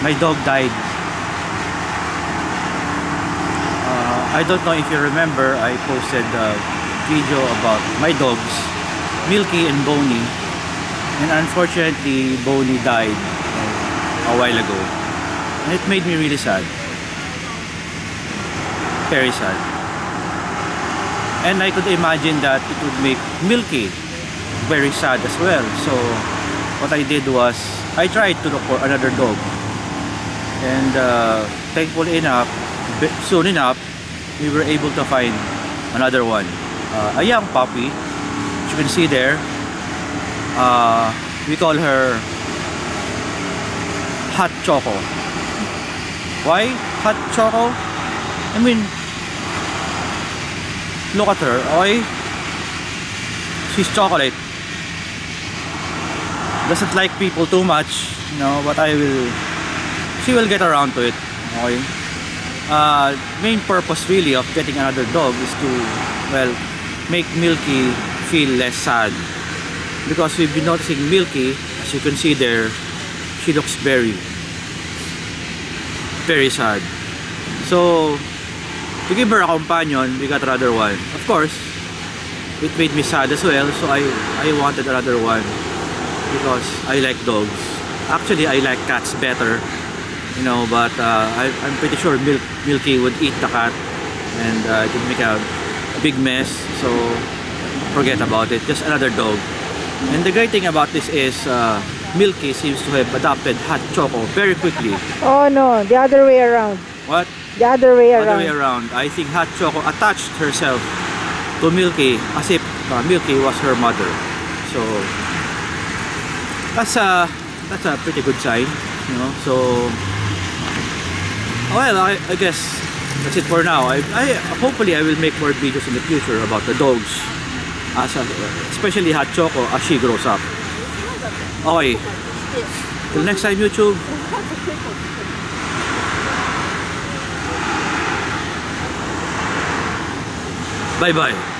my dog died. I don't know if you remember, I posted a video about my dogs, Milky and Boney, and unfortunately Boney died a while ago, and it made me really sad, very sad. And I could imagine that it would make Milky very sad as well. So what I did was I tried to look for another dog, and thankfully enough, soon enough we were able to find another one, a young puppy, as you can see there. We call her Hot Choco. Why Hot Choco? I mean, look at her, okay? She's chocolate. Doesn't like people too much, you know, but she will get around to it, okay? Main purpose really of getting another dog is to, well, make Milky feel less sad, because we've been noticing Milky, as you can see there, she looks very sad. So to give her a companion, we got another one. Of course, it made me sad as well, so I wanted another one, because I like dogs. Actually, I like cats better, you know, but I'm pretty sure Milky would eat the cat, and it would make a big mess, so forget about it. Just another dog. And the great thing about this is Milky seems to have adopted Hot Choco very quickly. Oh no, the other way around. What? The other way around. Other way around. I think Hot Choco attached herself to Milky as if Milky was her mother. So that's a pretty good sign, you know. So well, I guess that's it for now. Hopefully I will make more videos in the future about the dogs, especially Hot Choco as she grows up. Okay, till next time, YouTube. Bye bye.